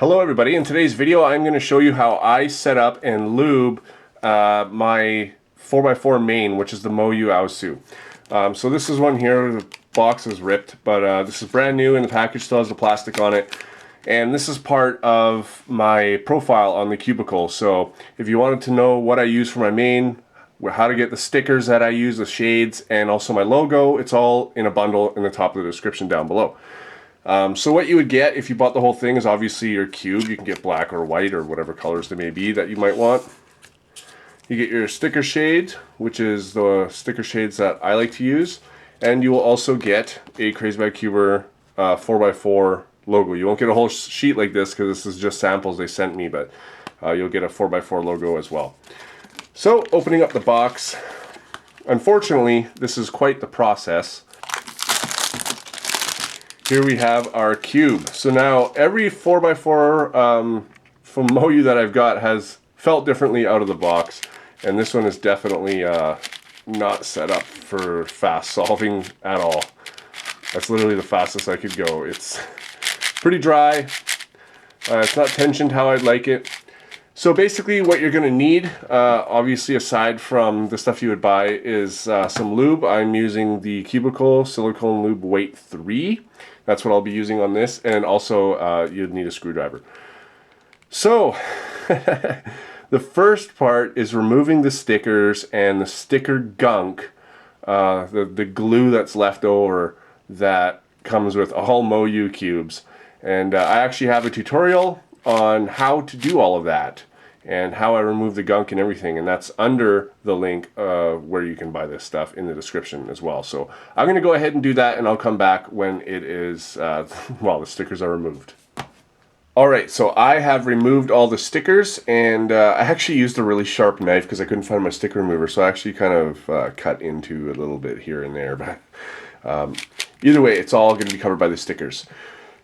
Hello everybody, in today's video I'm going to show you how I set up and lube my 4x4 main, which is the Moyu Aosu. So this is one here, the box is ripped, but this is brand new and the package still has the plastic on it. And this is part of my profile on the cubicle, so if you wanted to know what I use for my main, how to get the stickers that I use, the shades, and also my logo, it's all in a bundle in the top of the description down below. So what you would get if you bought the whole thing is obviously your cube. You can get black or white or whatever colors they may be that you might want. You get your sticker shade, which is the sticker shades that I like to use. And you will also get a CrazyBad Cuber 4x4 logo. You won't get a whole sheet like this because this is just samples they sent me, but you'll get a 4x4 logo as well. So opening up the box, unfortunately this is quite the process. Here we have our cube. So now every 4x4 from Moyu that I've got has felt differently out of the box, and this one is definitely not set up for fast solving at all. That's literally the fastest I could go. It's pretty dry. It's not tensioned how I'd like it. So basically what you're going to need, obviously aside from the stuff you would buy, is some lube. I'm using the Cubicle Silicone Lube Weight 3. That's what I'll be using on this, and also you'd need a screwdriver. So the first part is removing the stickers and the sticker gunk, the glue that's left over that comes with all Moyu cubes. And I actually have a tutorial on how to do all of that and how I remove the gunk and everything, and that's under the link where you can buy this stuff in the description as well. So I'm going to go ahead and do that, and I'll come back when it is, well, the stickers are removed. Alright, so I have removed all the stickers, and I actually used a really sharp knife because I couldn't find my sticker remover, so I actually kind of cut into a little bit here and there, but either way, it's all going to be covered by the stickers.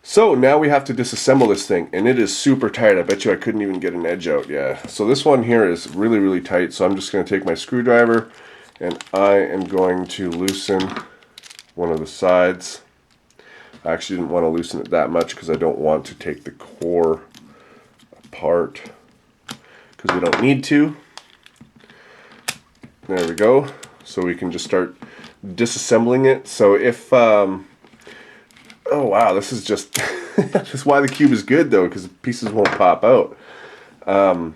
So now we have to disassemble this thing, and it is super tight. I bet you I couldn't even get an edge out. Yeah. So this one here is really, really tight. So I'm just going to take my screwdriver and I am going to loosen one of the sides. I actually didn't want to loosen it that much because I don't want to take the core apart because we don't need to. There we go. So we can just start disassembling it. So if oh wow, this is just that's why the cube is good though, because the pieces won't pop out. But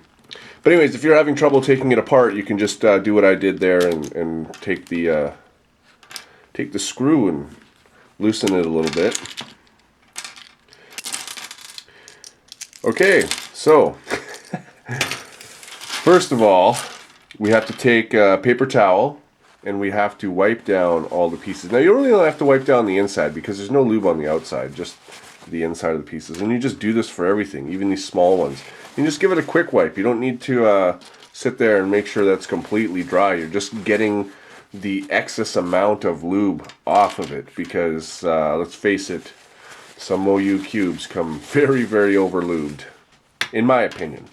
anyways, if you're having trouble taking it apart, you can just do what I did there and take the screw and loosen it a little bit. Okay, so first of all, we have to take a paper towel and we have to wipe down all the pieces. Now you really don't have to wipe down the inside because there's no lube on the outside, just the inside of the pieces. And you just do this for everything, even these small ones. You just give it a quick wipe. You don't need to sit there and make sure that's completely dry. You're just getting the excess amount of lube off of it because, let's face it, some Moyu cubes come very, very over-lubed, in my opinion.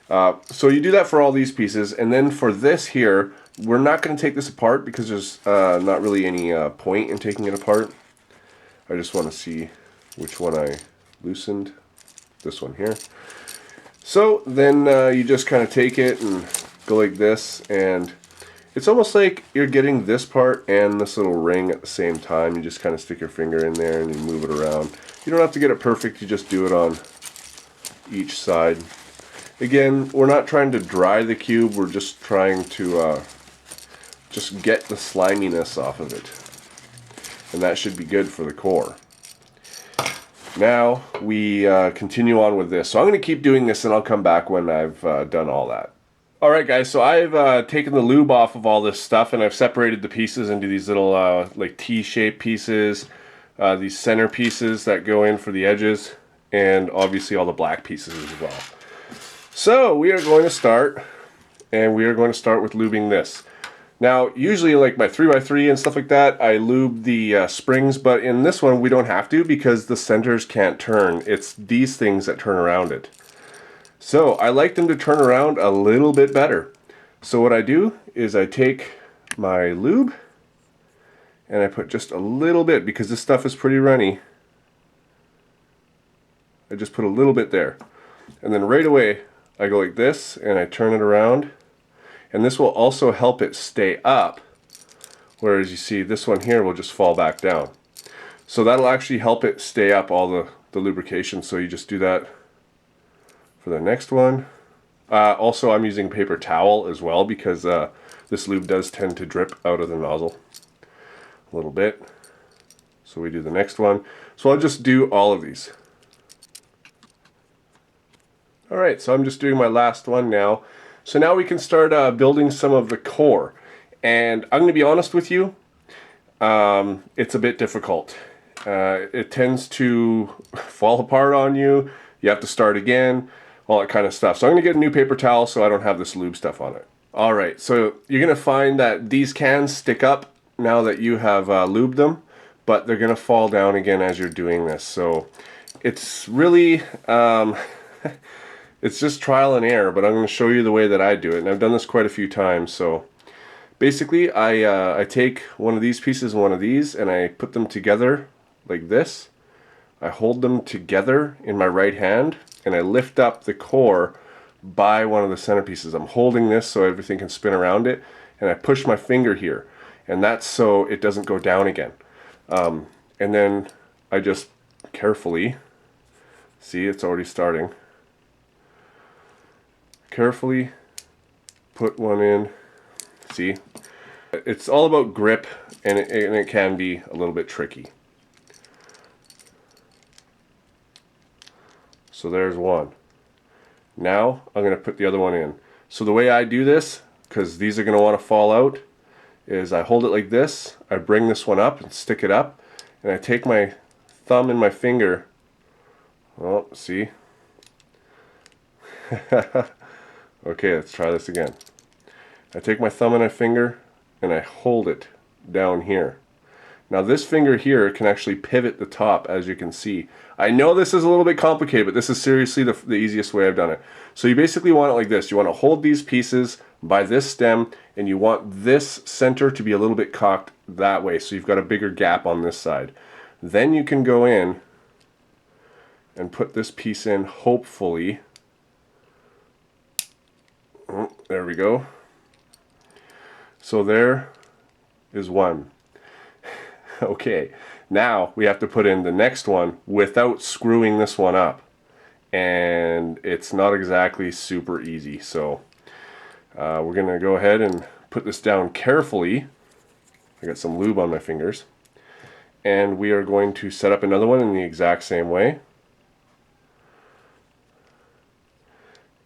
So you do that for all these pieces, and then for this here, we're not going to take this apart because there's not really any point in taking it apart. I just want to see which one I loosened. This one here. So then you just kind of take it and go like this, and it's almost like you're getting this part and this little ring at the same time. You just kind of stick your finger in there and you move it around. You don't have to get it perfect, you just do it on each side. Again, we're not trying to dry the cube, we're just trying to just get the sliminess off of it. And that should be good for the core. Now we continue on with this. So I'm going to keep doing this and I'll come back when I've done all that. Alright guys, so I've taken the lube off of all this stuff and I've separated the pieces into these little like T-shaped pieces, these center pieces that go in for the edges, and obviously all the black pieces as well. So we are going to start, and we are going to start with lubing this. Now, usually like my 3x3 and stuff like that, I lube the springs, but in this one we don't have to because the centers can't turn. It's these things that turn around it. So I like them to turn around a little bit better. So what I do is I take my lube and I put just a little bit, because this stuff is pretty runny. I just put a little bit there. And then right away, I go like this and I turn it around. And this will also help it stay up. Whereas you see this one here will just fall back down. So that'll actually help it stay up, all the lubrication. So you just do that for the next one. Also, I'm using paper towel as well because this lube does tend to drip out of the nozzle a little bit. So we do the next one. So I'll just do all of these. Alright, so I'm just doing my last one now. So now we can start building some of the core. And I'm going to be honest with you, it's a bit difficult. It tends to fall apart on you. You have to start again, all that kind of stuff. So I'm going to get a new paper towel so I don't have this lube stuff on it. Alright, so you're going to find that these cans stick up now that you have lubed them, but they're going to fall down again as you're doing this. So it's really, it's just trial and error, but I'm going to show you the way that I do it. And I've done this quite a few times. So basically, I take one of these pieces and one of these, and I put them together like this. I hold them together in my right hand, and I lift up the core by one of the centerpieces. I'm holding this so everything can spin around it, and I push my finger here, and that's so it doesn't go down again. And then I just carefully, see, it's already starting. Carefully put one in. See, it's all about grip, and it can be a little bit tricky. So there's one. Now I'm going to put the other one in. So the way I do this, because these are going to want to fall out, is I hold it like this, I bring this one up and stick it up, and I take my thumb and my finger. Oh, see? Okay, let's try this again. I take my thumb and my finger and I hold it down here. Now this finger here can actually pivot the top, as you can see. I know this is a little bit complicated, but this is seriously the easiest way I've done it. So you basically want it like this. You want to hold these pieces by this stem, and you want this center to be a little bit cocked that way, so you've got a bigger gap on this side. Then you can go in and put this piece in, hopefully. Oh, there we go. So there is one. Okay, now we have to put in the next one without screwing this one up. And it's not exactly super easy. So we're going to go ahead and put this down carefully. I got some lube on my fingers. And we are going to set up another one in the exact same way.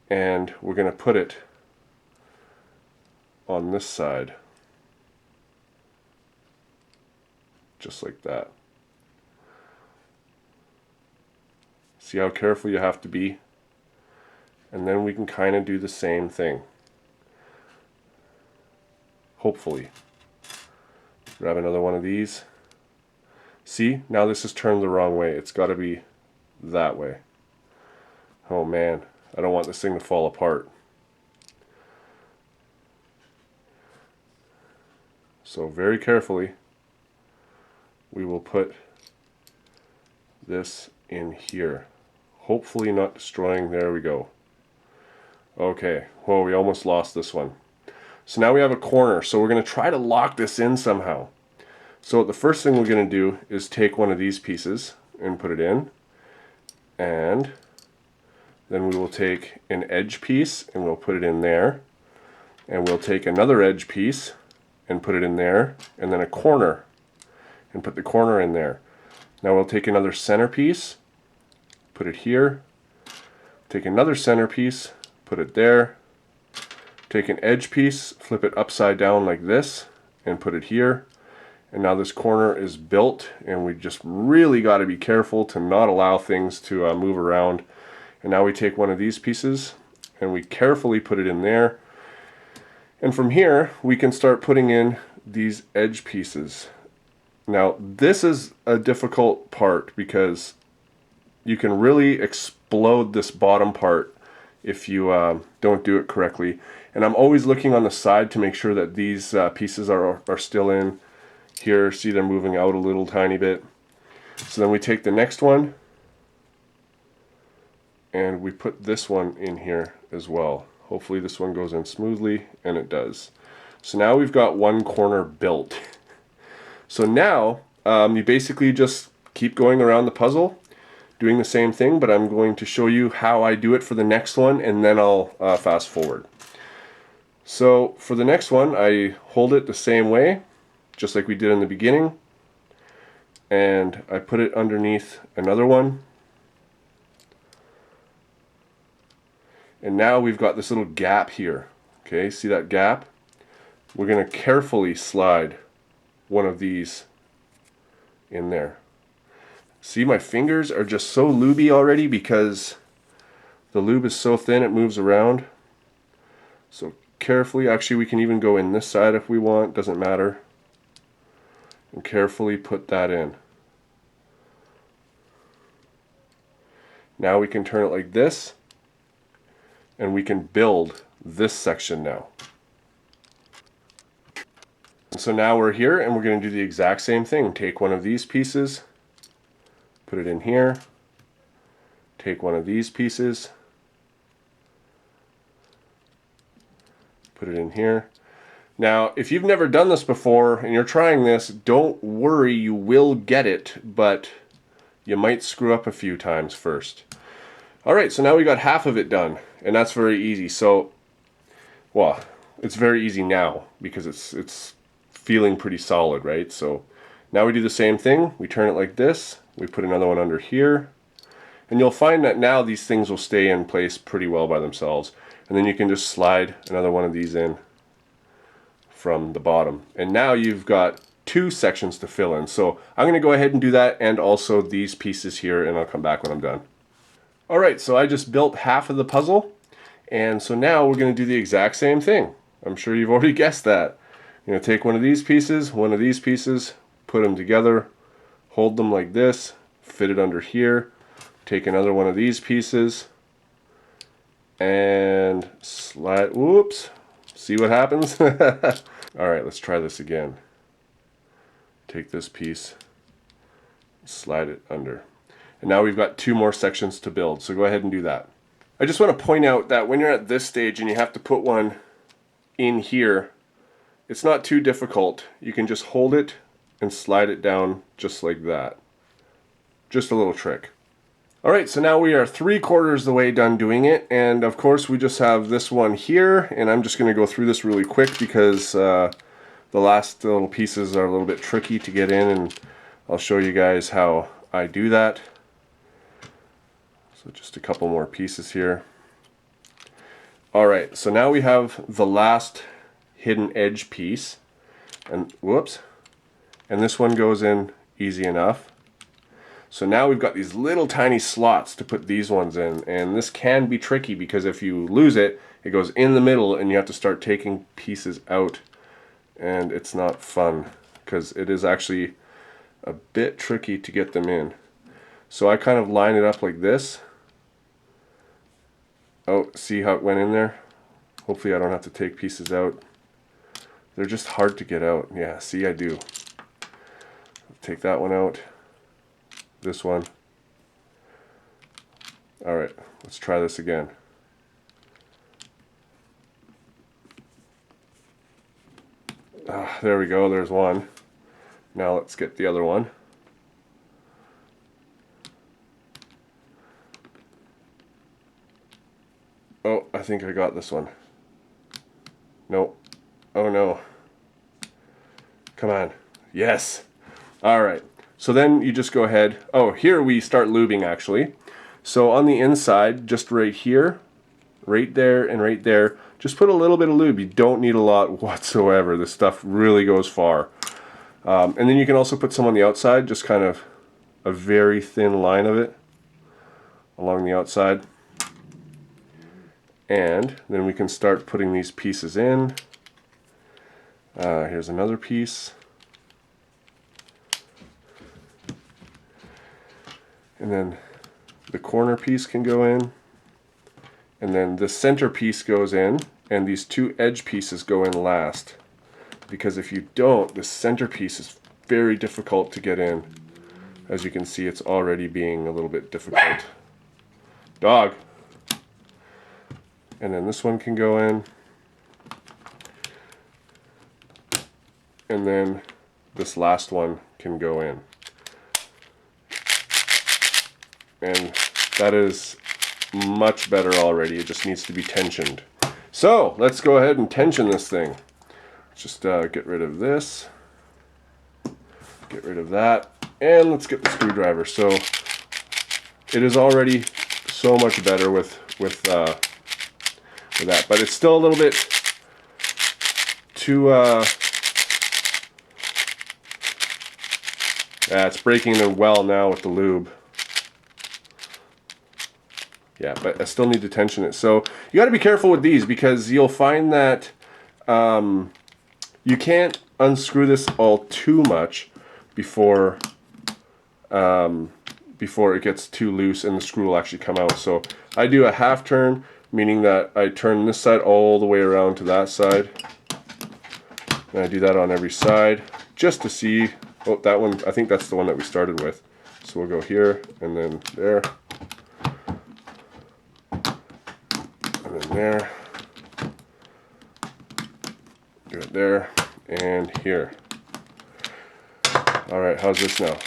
And we're going to put it on this side. Just like that. See how careful you have to be? And then we can kind of do the same thing. Hopefully. Grab another one of these. See, now this is turned the wrong way. It's got to be that way. Oh man, I don't want this thing to fall apart. So very carefully, we will put this in here. Hopefully not destroying. There we go. Okay, well, we almost lost this one. So now we have a corner, so we're going to try to lock this in somehow. So the first thing we're going to do is take one of these pieces and put it in, and then we will take an edge piece and we'll put it in there, and we'll take another edge piece and put it in there, and then a corner and put the corner in there. Now we'll take another centerpiece, put it here, take another centerpiece, put it there, take an edge piece, flip it upside down like this, and put it here. And now this corner is built, and we just really got to be careful to not allow things to move around. And now we take one of these pieces and we carefully put it in there. And from here we can start putting in these edge pieces. Now this is a difficult part because you can really explode this bottom part if you don't do it correctly. And I'm always looking on the side to make sure that these pieces are still in. Here, see, they're moving out a little tiny bit. So then we take the next one and we put this one in here as well. Hopefully this one goes in smoothly, and it does. So now we've got one corner built. So now you basically just keep going around the puzzle, doing the same thing, but I'm going to show you how I do it for the next one, and then I'll fast forward. So for the next one, I hold it the same way, just like we did in the beginning, and I put it underneath another one. And now we've got this little gap here. Okay, see that gap? We're going to carefully slide one of these in there. See, my fingers are just so lubey already because the lube is so thin it moves around. So carefully, actually we can even go in this side if we want, doesn't matter. And carefully put that in. Now we can turn it like this, and we can build this section now. So now we're here, and we're going to do the exact same thing. Take one of these pieces, put it in here, take one of these pieces, put it in here. Now, if you've never done this before and you're trying this, don't worry, you will get it, but you might screw up a few times first. Alright, so now we got half of it done, and that's very easy. So, well, it's very easy now because it's feeling pretty solid, right? So now we do the same thing. We turn it like this. We put another one under here. And you'll find that now these things will stay in place pretty well by themselves. And then you can just slide another one of these in from the bottom. And now you've got two sections to fill in. So I'm going to go ahead and do that, and also these pieces here, and I'll come back when I'm done. Alright, so I just built half of the puzzle, and so now we're going to do the exact same thing. I'm sure you've already guessed that. You're going to take one of these pieces, put them together, hold them like this, fit it under here, take another one of these pieces, and slide, whoops, see what happens? Alright, let's try this again. Take this piece, slide it under. And now we've got two more sections to build, so go ahead and do that. I just want to point out that when you're at this stage and you have to put one in here, it's not too difficult. You can just hold it and slide it down just like that. Just a little trick. Alright, so now we are 3/4 the way done doing it, and of course we just have this one here, and I'm just going to go through this really quick because the last little pieces are a little bit tricky to get in, and I'll show you guys how I do that. So just a couple more pieces here. Alright, so now we have the last hidden edge piece, and whoops, and this one goes in easy enough. So now we've got these little tiny slots to put these ones in, and this can be tricky because if you lose it, it goes in the middle and you have to start taking pieces out, and it's not fun because it is actually a bit tricky to get them in. So I kind of line it up like this. Oh, see how it went in there? Hopefully I don't have to take pieces out. They're just hard to get out. Yeah, see, I do. Take that one out. This one. Alright, let's try this again. There we go, there's one. Now let's get the other one. Oh, I think I got this one. Nope. Oh no. Come on. Yes. Alright. So then you just go ahead. Oh, here we start lubing actually. So on the inside, just right here, right there, and right there, just put a little bit of lube. You don't need a lot whatsoever. This stuff really goes far. And then you can also put some on the outside, just kind of a very thin line of it along the outside. And then we can start putting these pieces in. Here's another piece. And then the corner piece can go in. And then the center piece goes in. And these two edge pieces go in last. Because if you don't, the center piece is very difficult to get in. As you can see, it's already being a little bit difficult Dog. And then this one can go in. And then this last one can go in. And that is much better already. It just needs to be tensioned. So let's go ahead and tension this thing. Just get rid of this. Get rid of that. And let's get the screwdriver. So it is already so much better with that. But it's still a little bit too... yeah, it's breaking the well now with the lube. Yeah, but I still need to tension it. So you got to be careful with these because you'll find that you can't unscrew this all too much before it gets too loose and the screw will actually come out. So I do a half turn, meaning that I turn this side all the way around to that side. And I do that on every side just to see. Oh, that one, I think that's the one that we started with. So we'll go here and then there. And then there. Do it there and here. All right, how's this now?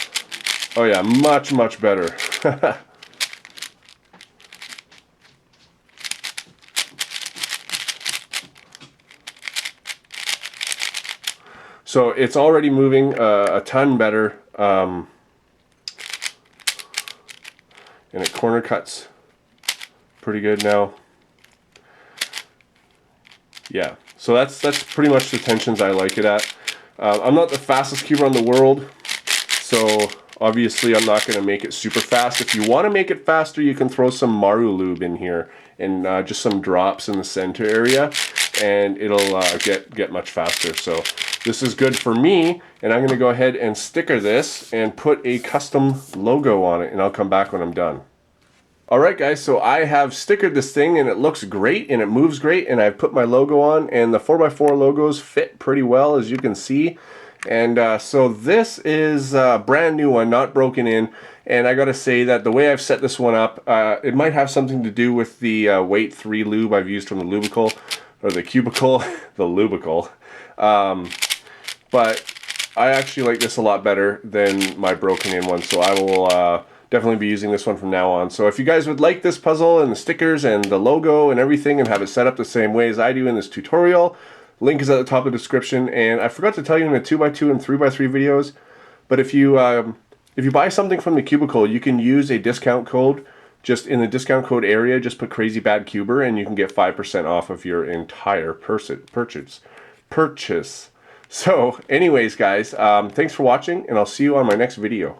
Oh yeah, much, much better. So it's already moving a ton better, and it corner cuts pretty good now. Yeah, so that's pretty much the tensions I like it at. I'm not the fastest cuber in the world, so obviously I'm not going to make it super fast. If you want to make it faster, you can throw some Maru lube in here and just some drops in the center area, and it'll get much faster. So this is good for me, and I'm going to go ahead and sticker this and put a custom logo on it, and I'll come back when I'm done. Alright guys, so I have stickered this thing and it looks great and it moves great, and I've put my logo on, and the 4x4 logos fit pretty well, as you can see. And so this is a brand new one, not broken in, and I gotta say that the way I've set this one up, it might have something to do with the weight 3 lube I've used from the lubicle, or the cubicle, the lubicle. But I actually like this a lot better than my broken in one, so I will definitely be using this one from now on. So if you guys would like this puzzle and the stickers and the logo and everything and have it set up the same way as I do in this tutorial, link is at the top of the description. And I forgot to tell you in the 2x2 and 3x3 videos, but if you buy something from the Cubicle, you can use a discount code. Just in the discount code area, just put CrazyBadCuber and you can get 5% off of your entire purchase. So anyways guys, thanks for watching, and I'll see you on my next video.